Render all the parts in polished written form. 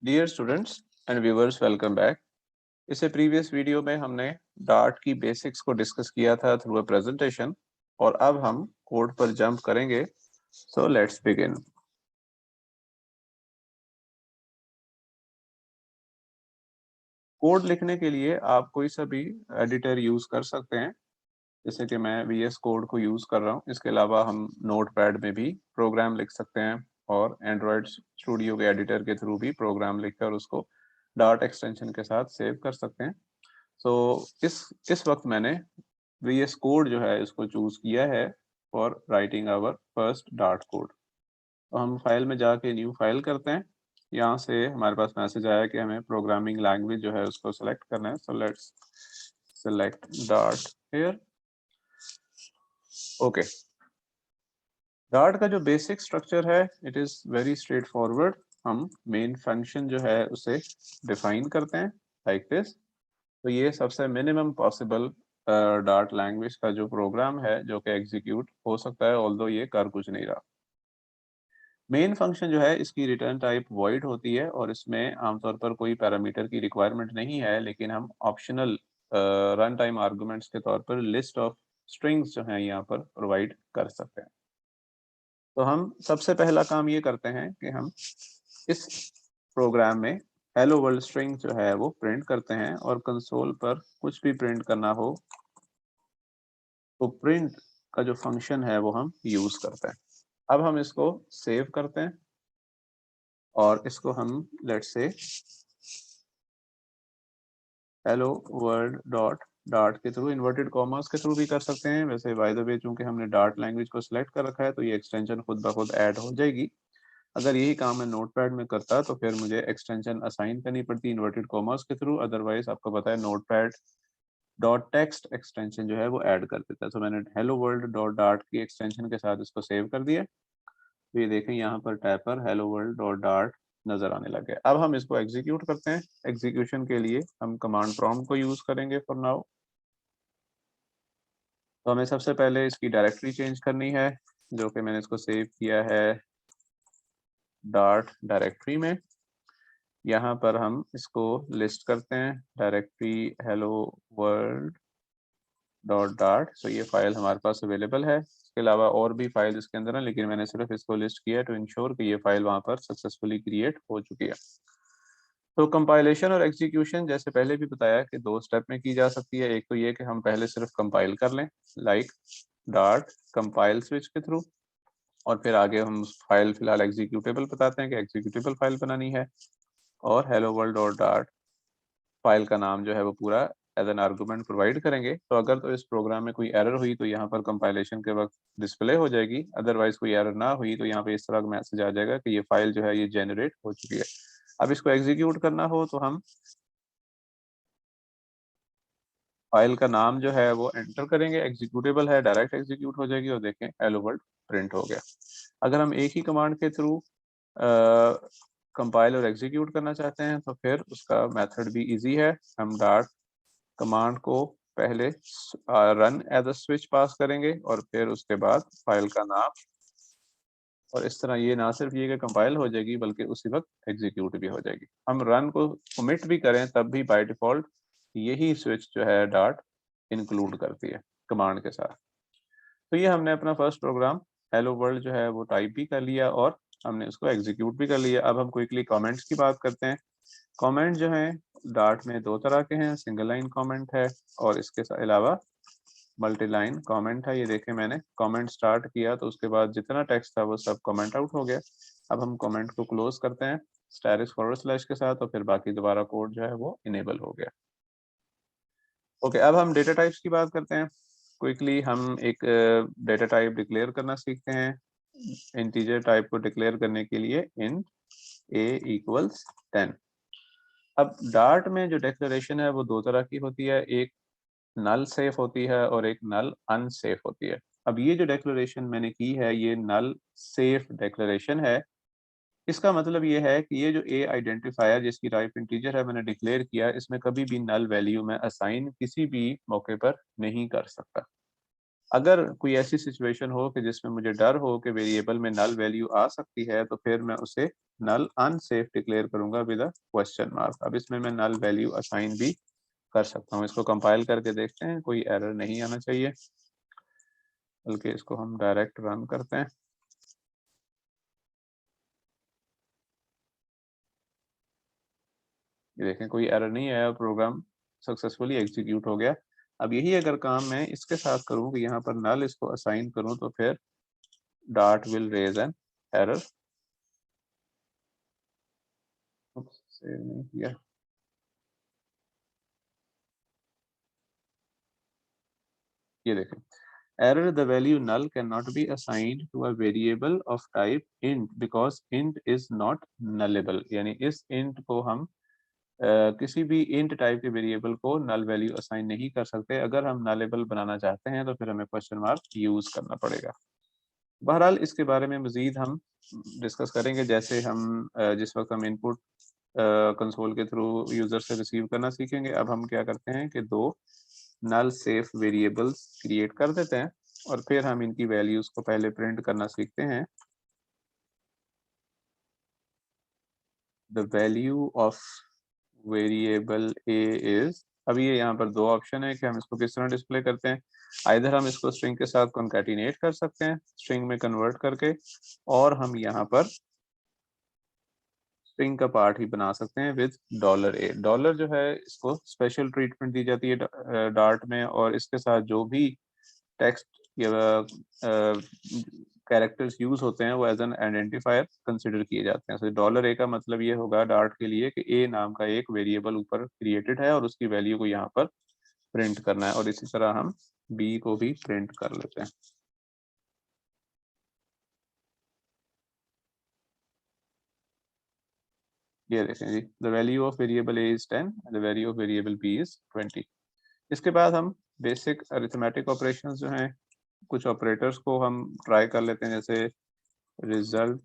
Dear students and viewers, welcome back. इससे previous video में हमने डार्ट की बेसिक्स को डिस्कस किया था थ्रू अ प्रेजेंटेशन, और अब हम कोड पर जंप करेंगे। So let's begin. कोड लिखने के लिए आप कोई सा भी एडिटर यूज कर सकते हैं, जैसे कि मैं VS कोड को यूज कर रहा हूँ। इसके अलावा हम नोटपैड में भी प्रोग्राम लिख सकते हैं और एंड्रॉयड स्टूडियो के एडिटर के थ्रू भी प्रोग्राम लिखकर उसको डार्ट एक्सटेंशन के साथ सेव कर सकते हैं। सो इस वक्त मैंने VS कोड जो है इसको चूज किया है for writing our first Dart code. तो हम फाइल में जाके न्यू फाइल करते हैं। यहाँ से हमारे पास मैसेज आया कि हमें प्रोग्रामिंग लैंग्वेज जो है उसको सेलेक्ट करना है। So let's select dart here. Okay, dart का जो बेसिक स्ट्रक्चर है it is very straight forward. हम मेन फंक्शन जो है उसे डिफाइन करते हैं लाइक दिस। तो ये सबसे मिनिमम पॉसिबल डार्ट लैंग्वेज का जो प्रोग्राम है जो कि एग्जीक्यूट हो सकता है, ऑल्दो ये कर कुछ नहीं रहा। मेन फंक्शन जो है इसकी रिटर्न टाइप वॉइड होती है और इसमें आमतौर पर कोई पैरामीटर की रिक्वायरमेंट नहीं है, लेकिन हम ऑप्शनल रन टाइम आर्गुमेंट्स के तौर पर लिस्ट ऑफ स्ट्रिंग्स जो है यहाँ पर प्रोवाइड कर सकते हैं। तो हम सबसे पहला काम ये करते हैं कि हम इस प्रोग्राम में हेलो वर्ल्ड स्ट्रिंग जो है वो प्रिंट करते हैं, और कंसोल पर कुछ भी प्रिंट करना हो तो प्रिंट का जो फंक्शन है वो हम यूज करते हैं। अब हम इसको सेव करते हैं और इसको हम let's say hello world dot dart के थ्रू, इन्वर्टेड कॉमर्स के थ्रू भी कर सकते हैं। वैसे बाय द वे चूंकि हमने डार्ट लैंग्वेज को सिलेक्ट कर रखा है तो ये एक्सटेंशन खुद ब खुद ऐड हो जाएगी। अगर यही काम मैं नोटपैड में करता तो फिर मुझे एक्सटेंशन असाइन करनी पड़ती इन्वर्टेड कॉमर्स के थ्रू। अदरवाइज आपको पता है नोटपैड डॉट टेक्स्ट एक्सटेंशन जो है वो ऐड कर देता है। तो मैंने हेलो वर्ल्ड डॉट डार्ट की एक्सटेंशन के साथ इसको सेव कर दिया। तो ये देखें यहाँ पर टैब पर हेलो वर्ल्ड डॉट डार्ट नजर आने लगे। अब हम इसको एग्जीक्यूट करते हैं। एग्जीक्यूशन के लिए हम कमांड प्रॉम्प्ट को यूज करेंगे फॉर नाउ। तो हमें सबसे पहले इसकी डायरेक्टरी चेंज करनी है, जो कि मैंने इसको सेव किया है डार्ट डायरेक्टरी में। यहाँ पर हम इसको लिस्ट करते हैं directory hello world dot dart. So ये फाइल हमारे पास अवेलेबल है। इसके अलावा और भी फाइल इसके अंदर है, लेकिन मैंने सिर्फ इसको लिस्ट किया टू इंश्योर कि ये फाइल वहाँ पर सक्सेसफुली क्रिएट हो चुकी है। तो कंपाइलेशन और एग्जीक्यूशन जैसे पहले भी बताया कि दो स्टेप में की जा सकती है। एक तो ये कि हम पहले सिर्फ कंपाइल कर लें लाइक डार्ट कंपाइल स्विच के थ्रू, और फिर आगे हम फाइल फिलहाल एग्जीक्यूटेबल बताते हैं कि एग्जीक्यूटेबल फाइल बनानी है, और hello world dot dart file का नाम जो है वो पूरा एज एन आर्गुमेंट प्रोवाइड करेंगे। तो अगर तो इस प्रोग्राम में कोई एरर हुई तो यहाँ पर कंपाइलेशन के वक्त डिस्प्ले हो जाएगी, अदरवाइज कोई एरर ना हुई तो यहाँ पे इस तरह का मैसेज आ जाएगा कि ये फाइल जो है ये जेनरेट हो चुकी है। अब इसको एग्जीक्यूट करना हो तो हम फाइल का नाम जो है वो एंटर करेंगे। एग्जीक्यूटेबल है, डायरेक्ट एग्जीक्यूट हो जाएगी, और देखें हेलो वर्ल्ड प्रिंट हो गया। अगर हम एक ही कमांड के थ्रू कंपाइल और एग्जीक्यूट करना चाहते हैं तो फिर उसका मेथड भी इजी है। हम डार्ट कमांड को पहले रन एज अ स्विच पास करेंगे और फिर उसके बाद फाइल का नाम, और इस तरह ये ना सिर्फ ये कि कंपाइल हो जाएगी बल्कि उसी वक्त एग्जीक्यूट भी हो जाएगी। हम रन को कमिट भी करें तब भी बाय डिफॉल्ट यही स्विच जो है डार्ट इंक्लूड करती है कमांड के साथ। तो ये हमने अपना फर्स्ट प्रोग्राम हेलो वर्ल्ड जो है वो टाइप भी कर लिया और हमने उसको एग्जीक्यूट भी कर लिया। अब हम क्विकली कमेंट्स की बात करते हैं। कमेंट जो है डार्ट में दो तरह के हैं, सिंगल लाइन कमेंट है और इसके अलावा मल्टी लाइन कमेंट है। ये देखें मैंने कमेंट स्टार्ट किया तो उसके बाद जितना टेक्स्ट था वो सब कमेंट आउट हो गया। अब हम कमेंट को क्लोज करते हैं स्टैरिक फॉरवर्ड स्लैश के साथ, और फिर बाकी दोबारा कोड जो है वो इनेबल हो गया। ओके, अब हम डेटा टाइप्स की बात करते हैं। क्विकली हम एक डेटा टाइप डिक्लेयर करना सीखते हैं। इंटीजर टाइप को डिक्लेयर करने के लिए int a इक्वल्स 10। अब डार्ट में जो डिक्लेरेशन है वो दो तरह की होती है, एक नल सेफ होती है और एक नल अनसेफ होती है। अब ये जो डिक्लेरेशन मैंने की है ये नल सेफ डिक्लेरेशन है। इसका मतलब ये है कि ये जो ए आइडेंटिफायर जिसकी टाइप इंटीजर है मैंने डिक्लेयर किया, इसमें कभी भी नल वैल्यू में असाइन किसी भी मौके पर नहीं कर सकता। अगर कोई ऐसी सिचुएशन हो कि जिसमें मुझे डर हो कि वेरिएबल में नल वैल्यू आ सकती है, तो फिर मैं उसे नल अनसेफ डिक्लेयर करूंगा विद अ क्वेश्चन मार्क। अब इसमें मैं नल वैल्यू असाइन भी कर सकता हूँ। इसको कंपाइल करके देखते हैं, कोई एरर नहीं आना चाहिए, बल्कि इसको हम डायरेक्ट रन करते हैं। ये देखें कोई एरर नहीं आया, प्रोग्राम सक्सेसफुली एग्जीक्यूट हो गया। अब यही अगर काम मैं इसके साथ करूं कि यहाँ पर नल इसको असाइन करूं, तो फिर dot will raise an error. Save नहीं किया। ये देखें, error, the value null cannot be assigned to a variable of type int because int is not nullable। यानी इस int को हम किसी भी int टाइप के वेरिएबल को नल वैल्यू असाइन नहीं कर सकते। अगर हम नलेबल बनाना चाहते हैं तो फिर हमें क्वेश्चन मार्क यूज करना पड़ेगा। बहरहाल इसके बारे में मजीद हम डिस्कस करेंगे जैसे हम जिस वक्त हम इनपुट कंसोल के थ्रू यूजर से रिसीव करना सीखेंगे। अब हम क्या करते हैं कि दो नल सेफ वेरिएबल्स क्रिएट कर देते हैं और फिर हम इनकी वैल्यूज को पहले प्रिंट करना सीखते हैं। The value of variable A is, अब ये यहाँ पर दो ऑप्शन है कि हम इसको किस तरह डिस्प्ले करते हैं। आइधर हम इसको स्ट्रिंग के साथ कॉन्कैटिनेट कर सकते हैं स्ट्रिंग में कन्वर्ट करके, और हम यहाँ पर स्ट्रिंग का पार्ट ही बना सकते हैं विद $a। डॉलर जो है इसको स्पेशल ट्रीटमेंट दी जाती है डार्ट में, और इसके साथ जो भी टेक्स्ट या कैरेक्टर्स यूज होते हैं वो एज एन आइडेंटिफायर कंसिडर किए जाते हैं। $a का मतलब ये होगा डार्ट के लिए कि ए नाम का एक वेरिएबल ऊपर क्रिएटेड है और उसकी वैल्यू को यहाँ पर प्रिंट करना है, और इसी तरह हम बी को भी प्रिंट कर लेते हैं। ये देखें जी, the value of variable A is 10, the value of variable B is 20। इसके बाद हम बेसिक अरिथमेटिक ऑपरेशंस जो हैं, कुछ ऑपरेटर्स को हम ट्राई कर लेते हैं। जैसे रिजल्ट,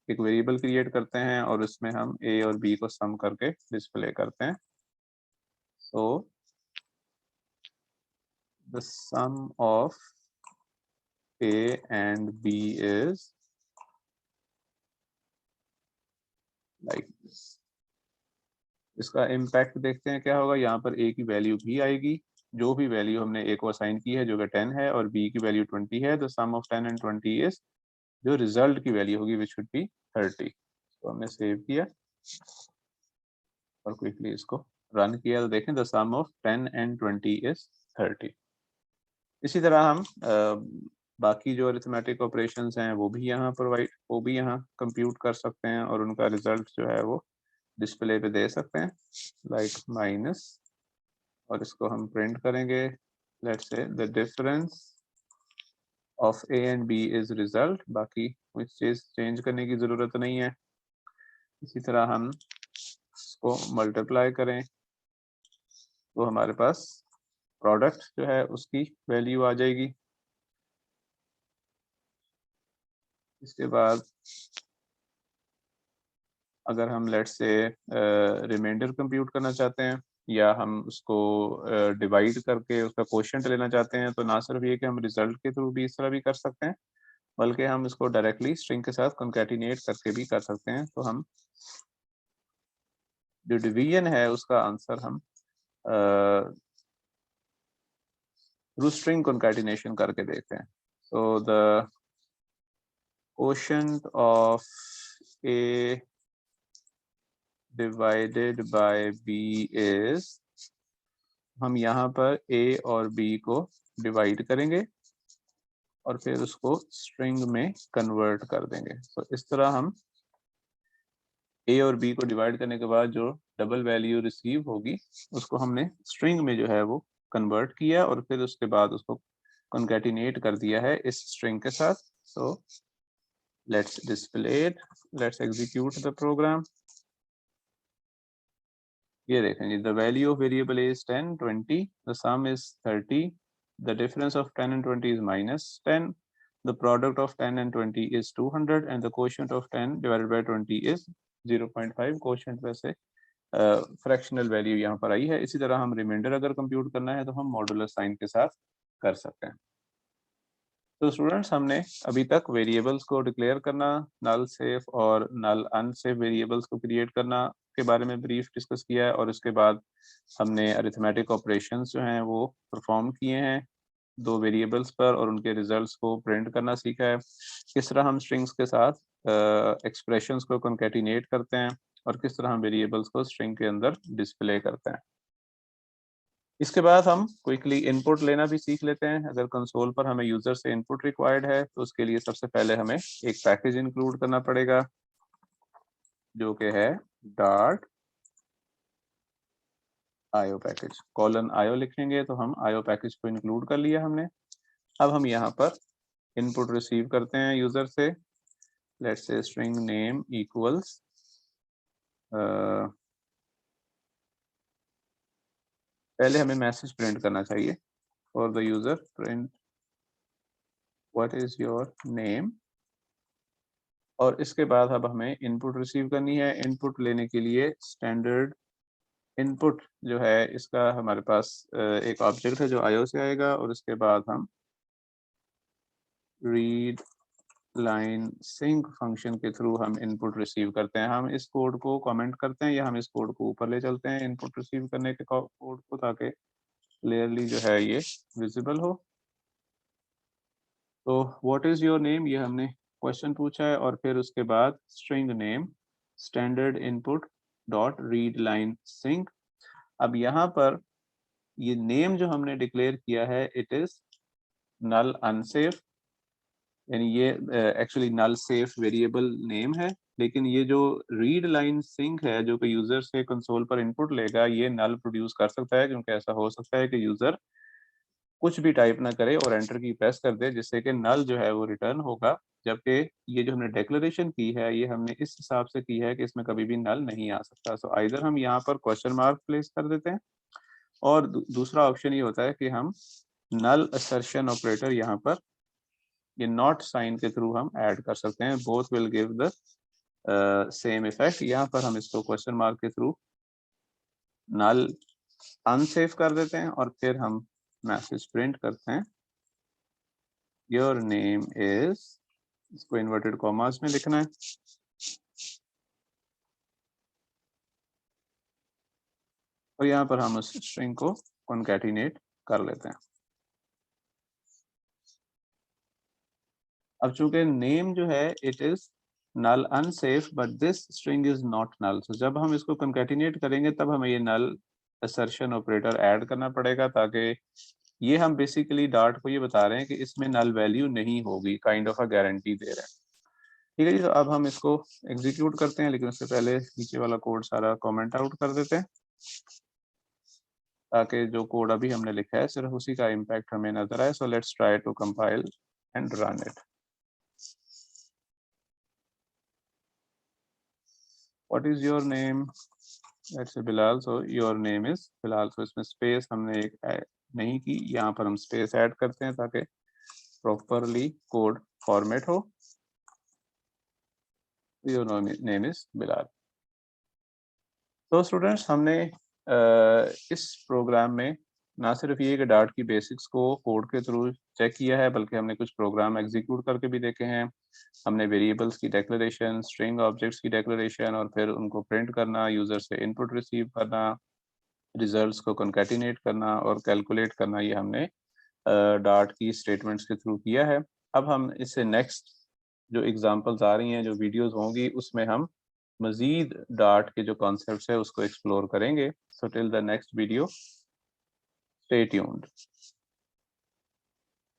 एक वेरिएबल क्रिएट करते हैं और उसमें हम ए और बी को सम करके डिस्प्ले करते हैं। तो the sum of A and B is like this. इसका इम्पैक्ट देखते हैं क्या होगा। यहाँ पर ए की वैल्यू भी आएगी, जो भी वैल्यू हमने ए को असाइन की है जो कि 10 है, और बी की वैल्यू 20 है। The sum of 10 and 20 is, जो रिजल्ट की वैल्यू होगी विच शुड बी 30। तो हमने सेव किया और क्विकली इसको रन किया, तो देखें the sum of 10 and 20 is 30। इसी तरह हम बाकी जो अरिथमेटिक ऑपरेशंस हैं वो भी यहाँ कंप्यूट कर सकते हैं और उनका रिजल्ट जो है वो डिस्प्ले पे दे सकते हैं, लाइक माइनस, और इसको हम प्रिंट करेंगे। Let's say the difference of A and B is result. बाकी कोई चीज चेंज करने की जरूरत नहीं है। इसी तरह हम इसको मल्टीप्लाई करें तो हमारे पास प्रोडक्ट जो है उसकी वैल्यू आ जाएगी। इसके बाद अगर हम लेट्स से रिमाइंडर कंप्यूट करना चाहते हैं, या हम उसको डिवाइड करके उसका कोशेंट लेना चाहते हैं, तो ना सिर्फ ये कि हम रिजल्ट के थ्रू भी इस तरह भी कर सकते हैं, बल्कि हम इसको डायरेक्टली स्ट्रिंग के साथ कॉन्कैटिनेट करके भी कर सकते हैं। तो हम जो डिवीजन है उसका आंसर हम थ्रू स्ट्रिंग कॉन्कैटिनेशन करके देखते हैं। So the quotient of A divided by B is, हम यहाँ पर A और B को डिवाइड करेंगे और फिर उसको स्ट्रिंग में कन्वर्ट कर देंगे। तो इस तरह हम A और B को डिवाइड करने के बाद जो डबल वैल्यू रिसीव होगी उसको हमने स्ट्रिंग में जो है वो कन्वर्ट किया और फिर उसके बाद उसको कॉन्कैटिनेट कर दिया है इस स्ट्रिंग के साथ। So let's display it, let's execute the program. ये देखें जी, the value of variable is 10, 20, the sum is 30, the difference of 10 and 20 is -10, the product of 10 and 20 is 200 and the quotient of 10 divided by 20 is 0.5। Quotient वैसे fractional value यहाँ पर आई है। इसी तरह हम रिमाइंडर अगर कंप्यूट करना है तो हम मॉडुलस साइन के साथ कर सकते हैं। तो स्टूडेंट्स हमने अभी तक वेरिएबल्स को डिक्लेयर करना, नल सेफ और नल अनसेफ वेरिएबल्स को क्रिएट करना के बारे में ब्रीफ डिस्कस किया है, और इसके बाद हमने अरिथमेटिक ऑपरेशंस जो हैं वो परफॉर्म किए हैं दो वेरिएबल्स पर, और उनके रिजल्ट्स को प्रिंट करना सीखा है। किस तरह हम स्ट्रिंग्स के साथ एक्सप्रेशंस को कॉन्कैटिनेट करते हैं, और किस तरह हम वेरिएबल्स को स्ट्रिंग के अंदर डिस्प्ले करते हैं। इसके बाद हम क्विकली इनपुट लेना भी सीख लेते हैं। अगर कंसोल पर हमें यूजर से इनपुट रिक्वायर्ड है तो उसके लिए सबसे पहले हमें एक पैकेज इंक्लूड करना पड़ेगा जो कि है dot IO package. Colon IO लिखेंगे तो हम आईओ पैकेज को इंक्लूड कर लिया हमने। अब हम यहाँ पर इनपुट रिसीव करते हैं यूजर से। Let's say string name equals पहले हमें मैसेज प्रिंट करना चाहिए for the user, print what is your name. और इसके बाद अब हमें इनपुट रिसीव करनी है। इनपुट लेने के लिए स्टैंडर्ड इनपुट जो है इसका हमारे पास एक ऑब्जेक्ट है जो आईओ से आएगा, और उसके बाद हम रीड लाइन सिंक फंक्शन के थ्रू हम इनपुट रिसीव करते हैं। हम इस कोड को कमेंट करते हैं या हम इस कोड को ऊपर ले चलते हैं इनपुट रिसीव करने के कोड को, ताकि क्लियरली जो है ये विजिबल हो। तो व्हाट इज योर नेम, ये हमने क्वेश्चन पूछा है, और फिर उसके बाद string name standard input dot read line sync. अब यहाँ पर ये नेम जो हमने डिक्लेयर किया है इट इज नल अनसेफ, यानी ये एक्चुअली नल सेफ वेरिएबल नेम है, लेकिन ये जो रीड लाइन सिंक है जो कि यूजर से कंसोल पर इनपुट लेगा ये नल प्रोड्यूस कर सकता है, क्योंकि ऐसा हो सकता है कि यूजर कुछ भी टाइप ना करे और एंटर की प्रेस कर दे, जिससे कि नल जो है वो रिटर्न होगा। जबकि ये जो हमने डिक्लेरेशन की है ये हमने इस हिसाब से की है कि इसमें कभी भी नल नहीं आ सकता। सो आइदर हम यहाँ पर क्वेश्चन मार्क प्लेस कर देते हैं, और दूसरा ऑप्शन ये होता है कि हम नल असर्शन ऑपरेटर यहाँ पर ये नॉट साइन के थ्रू हम ऐड कर सकते हैं। Both will give the same effect. यहाँ पर हम इसको क्वेश्चन मार्क के थ्रू नल अनसेफ कर देते हैं, और फिर हम मैसेज प्रिंट करते हैं योर नेम इज, इसको इन्वर्टेड कॉमास में लिखना है, और यहाँ पर हम उस स्ट्रिंग को कॉन्कैटिनेट कर लेते हैं। अब चूंकि नेम जो है it is null unsafe but this string is not null, so जब हम इसको कॉन्कैटिनेट करेंगे तब हमें ये नल असर्शन ऑपरेटर ऐड करना पड़ेगा, ताकि ये हम बेसिकली डॉट को ये बता रहे हैं कि इसमें नल वैल्यू नहीं होगी, काइंड ऑफ अ गारंटी दे रहे हैं। ठीक है जी, तो अब हम इसको एग्जीक्यूट करते हैं, लेकिन उससे पहले नीचे वाला कोड सारा कमेंट आउट कर देते हैं, ताकि जो कोड अभी हमने लिखा है सिर्फ उसी का इम्पैक्ट हमें नजर आए। So let's try to compile and run it. What is your name, let's say Bilal. So your name is Bilal. So इसमें स्पेस हमने एक नहीं की, यहाँ पर हम स्पेस ऐड करते हैं ताकि प्रॉपरली कोड फॉर्मेट हो। Your name is Bilal. तो स्टूडेंट्स हमने इस प्रोग्राम में ना सिर्फ ये कि डाट की बेसिक्स को कोड के थ्रू चेक किया है, बल्कि हमने कुछ प्रोग्राम एग्जीक्यूट करके भी देखे हैं। हमने वेरिएबल्स की डिक्लेरेशन, स्ट्रिंग ऑब्जेक्ट्स की डिक्लेरेशन, और फिर उनको प्रिंट करना, यूज़र से इनपुट रिसीव करना, रिजल्ट्स को कॉन्कैटिनेट करना और कैलकुलेट करना, ये हमने डाट की स्टेटमेंट्स के थ्रू किया है। अब हम इससे नेक्स्ट जो एग्जांपल्स आ रही हैं, जो वीडियोस होंगी, उसमें हम मजीद डाट के जो कॉन्सेप्ट्स है उसको एक्सप्लोर करेंगे। So till the next video, stay tuned.